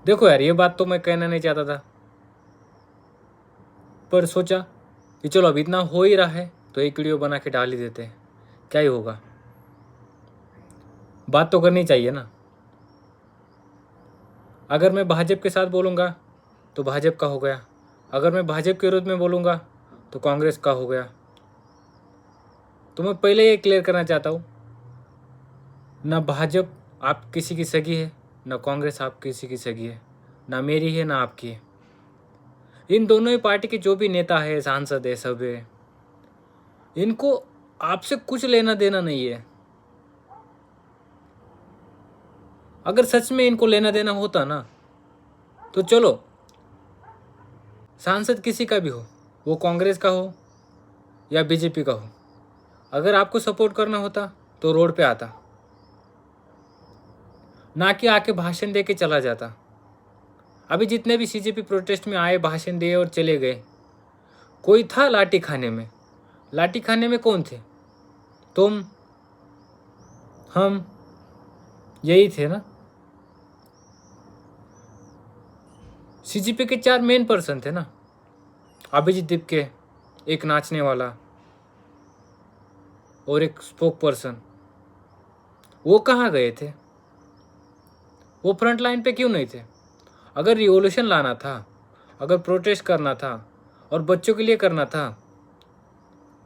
देखो यार, ये बात तो मैं कहना नहीं चाहता था, पर सोचा कि चलो अब इतना हो ही रहा है तो एक वीडियो बना के डाल ही देते हैं, क्या ही होगा। बात तो करनी चाहिए ना। अगर मैं भाजपा के साथ बोलूँगा तो भाजपा का हो गया, अगर मैं भाजपा के विरोध में बोलूँगा तो कांग्रेस का हो गया। तो मैं पहले ये क्लियर करना चाहता हूँ, ना भाजपा आप किसी की सगी है, ना कांग्रेस आप किसी की सगी है, ना मेरी है ना आपकी है। इन दोनों ही पार्टी के जो भी नेता है, सांसद है, सब है, इनको आपसे कुछ लेना देना नहीं है। अगर सच में इनको लेना देना होता ना, तो चलो सांसद किसी का भी हो, वो कांग्रेस का हो या बीजेपी का हो, अगर आपको सपोर्ट करना होता तो रोड पे आता, ना कि आके भाषण दे के चला जाता। अभी जितने भी सीजेपी प्रोटेस्ट में आए, भाषण दिए और चले गए, कोई था लाठी खाने में? लाठी खाने में कौन थे? तुम, हम, यही थे ना। सीजीपी के 4 मेन पर्सन थे ना, अभिजीत दीपके, एक नाचने वाला और एक स्पोक पर्सन। वो कहाँ गए थे? वो फ्रंट लाइन पे क्यों नहीं थे? अगर रिवॉल्यूशन लाना था, अगर प्रोटेस्ट करना था और बच्चों के लिए करना था,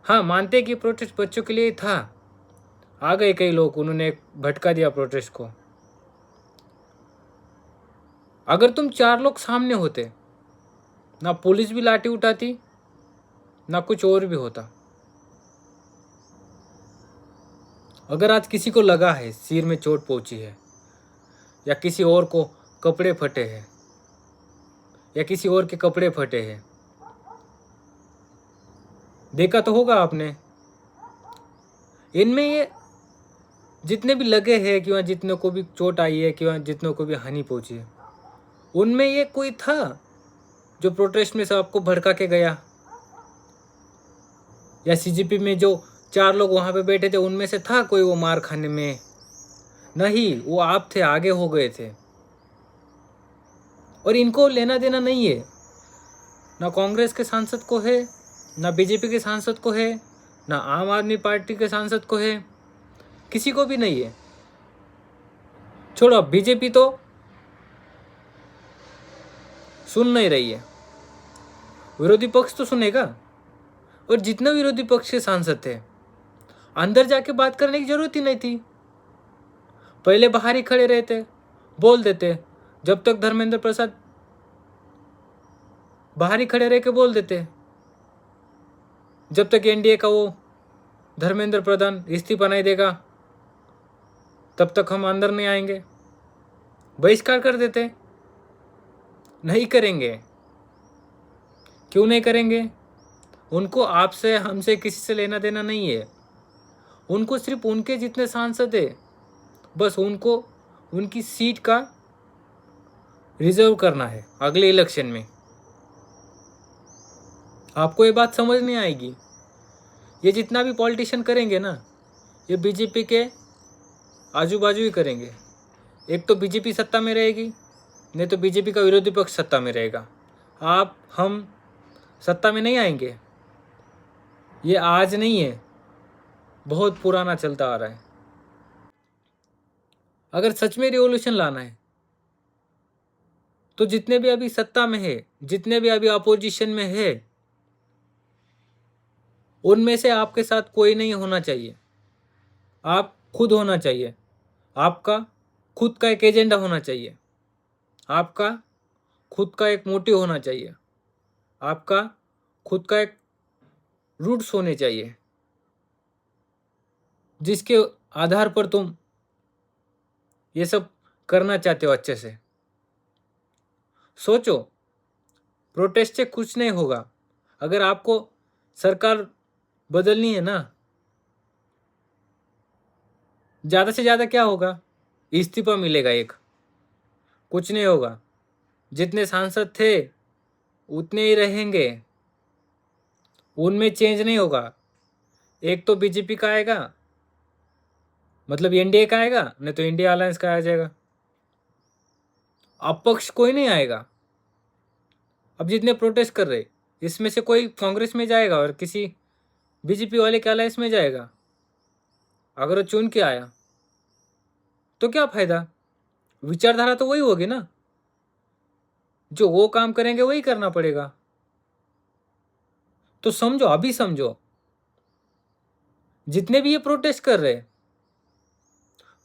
हाँ मानते कि प्रोटेस्ट बच्चों के लिए था, आ गए कई लोग, उन्होंने भटका दिया प्रोटेस्ट को। अगर तुम 4 लोग सामने होते, ना पुलिस भी लाठी उठाती, ना कुछ और भी होता। अगर आज किसी को लगा है, सिर में चोट पहुंची है, या किसी और को कपड़े फटे हैं, या किसी और के कपड़े फटे हैं, देखा तो होगा आपने। इनमें ये जितने भी लगे हैं, कि वहाँ जितने को भी चोट आई है, कि वहाँ जितनों को भी हानि पहुंची है, उनमें ये कोई था जो प्रोटेस्ट में से आपको भड़का के गया? या सीजीपी में जो 4 लोग वहां पे बैठे थे, उनमें से था कोई वो मार खाने में? नहीं, वो आप थे, आगे हो गए थे। और इनको लेना देना नहीं है, ना कांग्रेस के सांसद को है, ना बीजेपी के सांसद को है, ना आम आदमी पार्टी के सांसद को है, किसी को भी नहीं है। छोड़ो, बीजेपी तो सुन नहीं रही है, विरोधी पक्ष तो सुनेगा। और जितने विरोधी पक्ष के सांसद थे, अंदर जाके बात करने की जरूरत ही नहीं थी। पहले बाहर ही खड़े रहते, बोल देते। जब तक धर्मेंद्र प्रसाद बाहर ही खड़े रह के बोल देते, जब तक एनडीए का वो धर्मेंद्र प्रधान इस्तीफा नहीं देगा, तब तक हम अंदर नहीं आएंगे, बहिष्कार कर देते। नहीं करेंगे। क्यों नहीं करेंगे? उनको आपसे, हमसे, किसी से लेना देना नहीं है। उनको सिर्फ उनके जितने सांसद है, बस उनको उनकी सीट का रिजर्व करना है अगले इलेक्शन में। आपको ये बात समझ नहीं आएगी। ये जितना भी पॉलिटिशियन करेंगे ना, ये बीजेपी के आजू बाजू ही करेंगे। एक तो बीजेपी सत्ता में रहेगी, नहीं तो बीजेपी का विरोधी पक्ष सत्ता में रहेगा। आप, हम सत्ता में नहीं आएंगे। ये आज नहीं है, बहुत पुराना चलता आ रहा है। अगर सच में रिवॉल्यूशन लाना है, तो जितने भी अभी सत्ता में है, जितने भी अभी अपोजिशन में है, उनमें से आपके साथ कोई नहीं होना चाहिए। आप खुद होना चाहिए। आपका खुद का एक एजेंडा होना चाहिए। आपका खुद का एक मोटिव होना चाहिए। आपका खुद का एक रूट्स होने चाहिए, जिसके आधार पर तुम ये सब करना चाहते हो। अच्छे से सोचो, प्रोटेस्ट से कुछ नहीं होगा। अगर आपको सरकार बदलनी है ना, ज़्यादा से ज़्यादा क्या होगा? इस्तीफा मिलेगा एक, कुछ नहीं होगा। जितने सांसद थे उतने ही रहेंगे, उनमें चेंज नहीं होगा। एक तो बीजेपी का आएगा, मतलब एनडीए का आएगा, नहीं तो इंडिया अलायंस का आ जाएगा। अपक्ष कोई नहीं आएगा। अब जितने प्रोटेस्ट कर रहे इसमें से कोई कांग्रेस में जाएगा और किसी बीजेपी वाले के अलायंस में जाएगा। अगर वो चुन के आया तो क्या फायदा? विचारधारा तो वही होगी ना, जो वो काम करेंगे वही करना पड़ेगा। तो समझो, अभी समझो, जितने भी ये प्रोटेस्ट कर रहे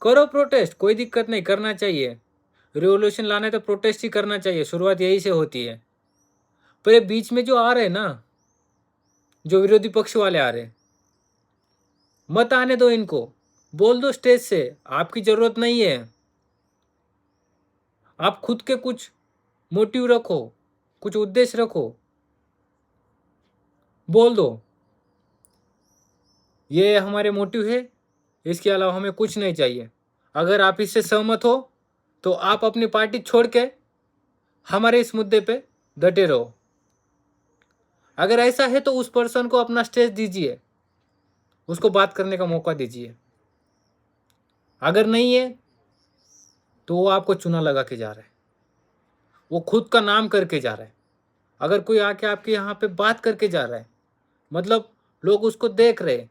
करो प्रोटेस्ट, कोई दिक्कत नहीं, करना चाहिए। रिवॉल्यूशन लाना है तो प्रोटेस्ट ही करना चाहिए, शुरुआत यही से होती है। पर ये बीच में जो आ रहे ना, जो विरोधी पक्ष वाले आ रहे, मत आने दो इनको। बोल दो स्टेज से, आपकी जरूरत नहीं है। आप खुद के कुछ मोटिव रखो, कुछ उद्देश्य रखो, बोल दो ये हमारे मोटिव है, इसके अलावा हमें कुछ नहीं चाहिए। अगर आप इससे सहमत हो तो आप अपनी पार्टी छोड़ के हमारे इस मुद्दे पे डटे रहो। अगर ऐसा है तो उस पर्सन को अपना स्टेज दीजिए, उसको बात करने का मौका दीजिए। अगर नहीं है तो वो आपको चुना लगा के जा रहा है, वो खुद का नाम करके जा रहा है। अगर कोई आके आपके यहाँ पे बात करके जा रहा है, मतलब लोग उसको देख रहे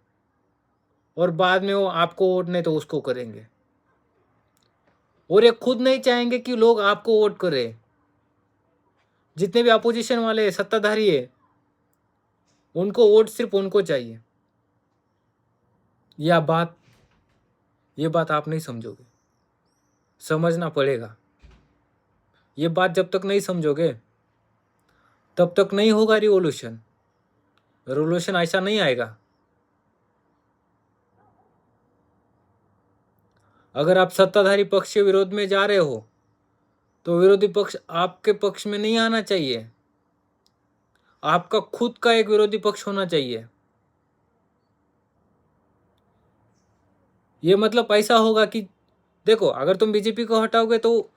और बाद में वो आपको वोट नहीं तो उसको करेंगे। और ये खुद नहीं चाहेंगे कि लोग आपको वोट करें। जितने भी अपोजिशन वाले सत्ताधारी है, उनको वोट सिर्फ उनको चाहिए। ये बात आप नहीं समझोगे, समझना पड़ेगा। ये बात जब तक नहीं समझोगे तब तक नहीं होगा रिवॉल्यूशन। रिवॉल्यूशन ऐसा नहीं आएगा। अगर आप सत्ताधारी पक्ष के विरोध में जा रहे हो तो विरोधी पक्ष आपके पक्ष में नहीं आना चाहिए। आपका खुद का एक विरोधी पक्ष होना चाहिए। ये मतलब ऐसा होगा कि देखो, अगर तुम बीजेपी को हटाओगे तो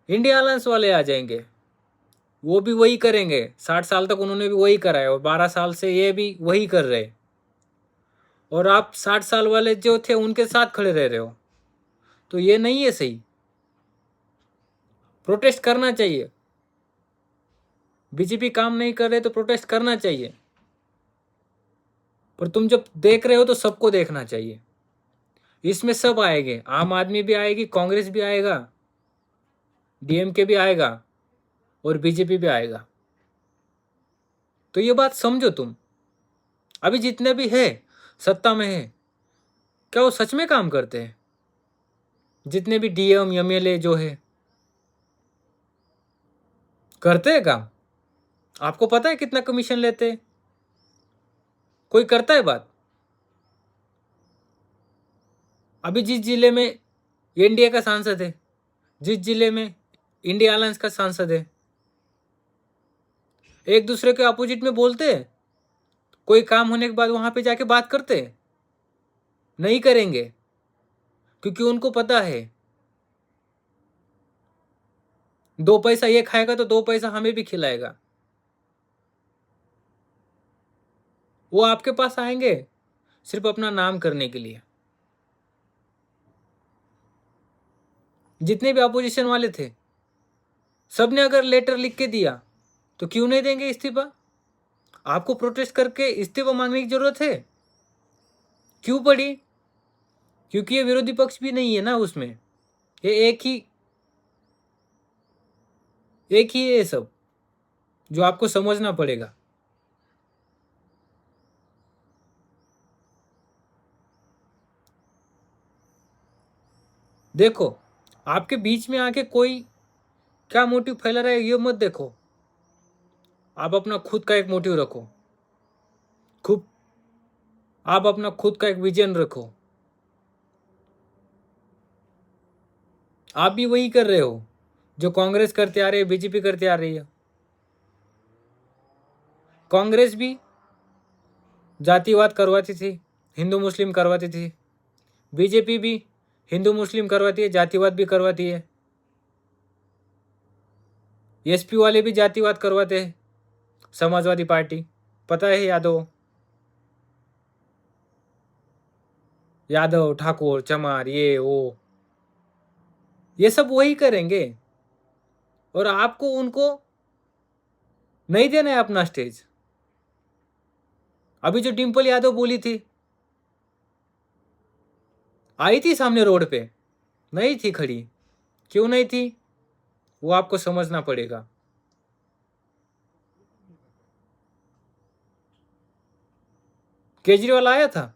इंडिया अलायंस वाले आ जाएंगे, वो भी वही करेंगे। 60 साल तक उन्होंने भी वही करा है और 12 साल से ये भी वही कर रहे। और आप 60 साल वाले जो थे उनके साथ खड़े रह रहे हो, तो ये नहीं है सही। प्रोटेस्ट करना चाहिए। बीजेपी काम नहीं कर रहे तो प्रोटेस्ट करना चाहिए, पर तुम जब देख रहे हो तो सबको देखना चाहिए। इसमें सब आएंगे, आम आदमी भी आएगी, कांग्रेस भी आएगा, डीएमके भी आएगा और बीजेपी भी आएगा। तो ये बात समझो तुम। अभी जितने भी है सत्ता में है, क्या वो सच में काम करते हैं? जितने भी डीएम एमएलए जो है, करते हैं काम? आपको पता है कितना कमीशन लेते हैं? कोई करता है बात? अभी जिस जिले में एनडीए का सांसद है, जिस जिले में इंडिया अलायंस का सांसद है, एक दूसरे के अपोजिट में बोलते हैं? कोई काम होने के बाद वहां पे जाके बात करते हैं? नहीं करेंगे, क्योंकि उनको पता है 2 पैसा ये खाएगा तो 2 पैसा हमें भी खिलाएगा। वो आपके पास आएंगे सिर्फ अपना नाम करने के लिए। जितने भी अपोजिशन वाले थे, सबने अगर लेटर लिख के दिया तो क्यों नहीं देंगे इस्तीफा? आपको प्रोटेस्ट करके इस्तीफा मांगने की जरूरत है क्यों पड़ी? क्योंकि ये विरोधी पक्ष भी नहीं है ना उसमें, ये एक ही है सब, जो आपको समझना पड़ेगा। देखो, आपके बीच में आके कोई क्या मोटिव फैला रहा है ये मत देखो। आप अपना खुद का एक मोटिव रखो, खूब आप अपना खुद का एक विजन रखो। आप भी वही कर रहे हो जो कांग्रेस करते आ रही है, बीजेपी करते आ रही है। कांग्रेस भी जातिवाद करवाती थी, हिंदू मुस्लिम करवाती थी। बीजेपी भी हिंदू मुस्लिम करवाती है, जातिवाद भी करवाती है। एसपी वाले भी जातिवाद करवाते हैं, समाजवादी पार्टी, पता है? यादव ठाकुर चमार ये वो, ये सब वही करेंगे। और आपको उनको नहीं देना है अपना स्टेज। अभी जो डिम्पल यादव बोली थी, आई थी सामने रोड पे, नहीं थी खड़ी, क्यों नहीं थी वो आपको समझना पड़ेगा। केजरीवाल आया था,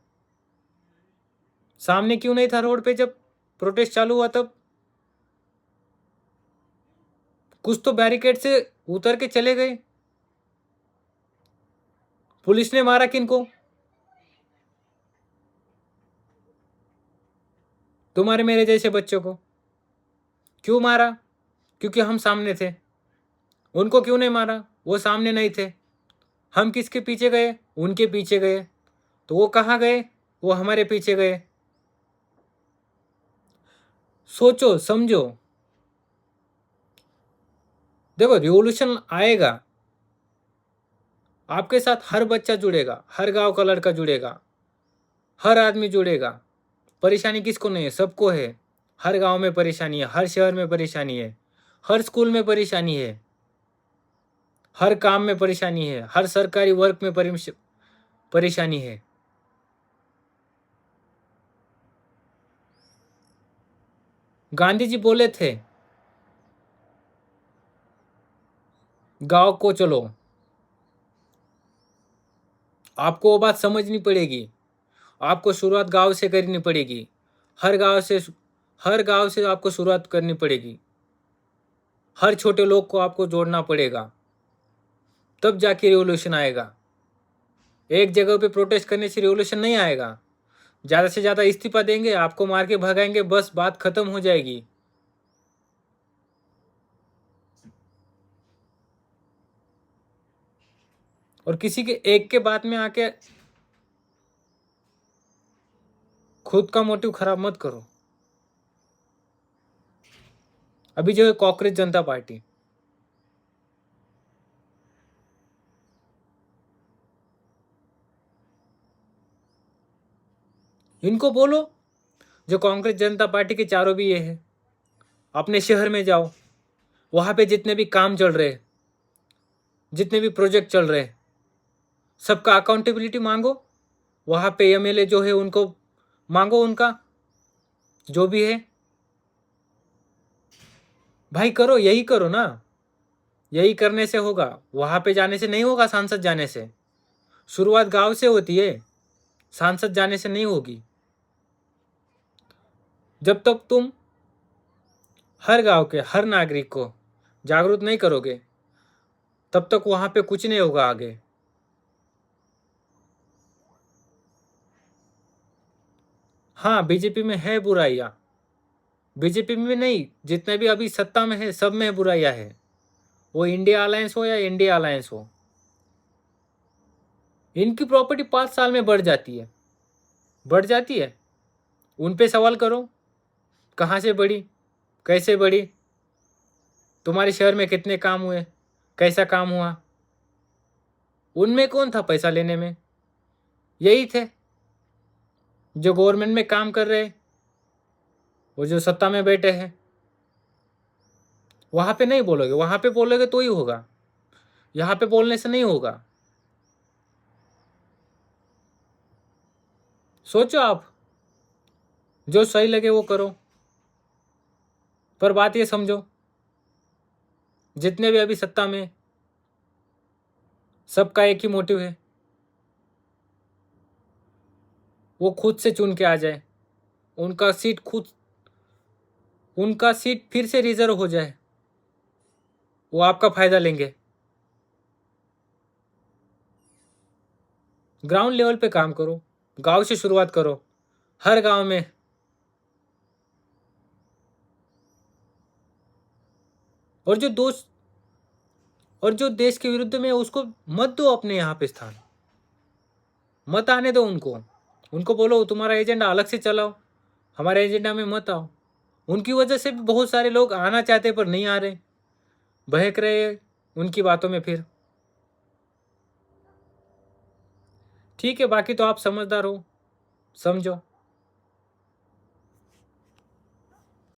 सामने क्यों नहीं था रोड पे जब प्रोटेस्ट चालू हुआ तब? कुछ तो बैरिकेड से उतर के चले गए। पुलिस ने मारा किनको? तुम्हारे मेरे जैसे बच्चों को। क्यों मारा? क्योंकि हम सामने थे। उनको क्यों नहीं मारा? वो सामने नहीं थे। हम किसके पीछे गए? उनके पीछे गए। तो वो कहाँ गए? वो हमारे पीछे गए। सोचो समझो। देखो, रिवॉल्यूशन आएगा, आपके साथ हर बच्चा जुड़ेगा, हर गांव का लड़का जुड़ेगा, हर आदमी जुड़ेगा। परेशानी किसको नहीं है? सबको है। हर गांव में परेशानी है, हर शहर में परेशानी है, हर स्कूल में परेशानी है, हर काम में परेशानी है, हर सरकारी वर्क में परेशानी है। गांधी जी बोले थे, गांव को चलो। आपको वो बात समझनी पड़ेगी। आपको शुरुआत गांव से करनी पड़ेगी। हर गांव से आपको शुरुआत करनी पड़ेगी। हर छोटे लोग को आपको जोड़ना पड़ेगा, तब जाके रिवॉल्यूशन आएगा। एक जगह पे प्रोटेस्ट करने से रिवॉल्यूशन नहीं आएगा। ज़्यादा से ज़्यादा इस्तीफा देंगे, आपको मार के भगाएंगे, बस बात खत्म हो जाएगी। और किसी के एक के बात में आके खुद का मोटिव खराब मत करो। अभी जो है कॉकरोच जनता पार्टी, इनको बोलो, जो कांग्रेस जनता पार्टी के चारों भी ये है, अपने शहर में जाओ, वहां पे जितने भी काम चल रहे, जितने भी प्रोजेक्ट चल रहे, सबका अकाउंटेबिलिटी मांगो। वहां पे एमएलए जो है उनको मांगो, उनका जो भी है। भाई करो, यही करो ना। यही करने से होगा, वहां पे जाने से नहीं होगा, सांसद जाने से। शुरुआत गांव से होती है, सांसद जाने से नहीं होगी। जब तक तुम हर गांव के हर नागरिक को जागरूक नहीं करोगे, तब तक वहां पे कुछ नहीं होगा आगे। हाँ, बीजेपी में है बुराइयां। बीजेपी में नहीं, जितने भी अभी सत्ता में है सब में बुराइयां है। वो इंडिया अलायंस हो या इंडिया अलायंस हो, इनकी प्रॉपर्टी 5 साल में बढ़ जाती है। बढ़ जाती है। उन पे सवाल करो, कहाँ से बढ़ी, कैसे बढ़ी, तुम्हारे शहर में कितने काम हुए, कैसा काम हुआ। उनमें कौन था पैसा लेने में? यही थे जो गवर्नमेंट में काम कर रहे, वो जो सत्ता में बैठे हैं। वहां पे नहीं बोलोगे, वहां पे बोलोगे तो ही होगा, यहाँ पे बोलने से नहीं होगा। सोचो आप, जो सही लगे वो करो। पर बात ये समझो, जितने भी अभी सत्ता में, सबका एक ही मोटिव है, वो खुद से चुन के आ जाए, उनका सीट फिर से रिजर्व हो जाए, वो आपका फायदा लेंगे। ग्राउंड लेवल पे काम करो, गांव से शुरुआत करो, हर गांव में। और जो देश के विरुद्ध में है, उसको मत दो अपने यहाँ पे स्थान, मत आने दो उनको। उनको बोलो तुम्हारा एजेंडा अलग से चलाओ, हमारे एजेंडा में मत आओ। उनकी वजह से भी बहुत सारे लोग आना चाहते पर नहीं आ रहे, बहक रहे उनकी बातों में फिर। ठीक है, बाकी तो आप समझदार हो, समझो।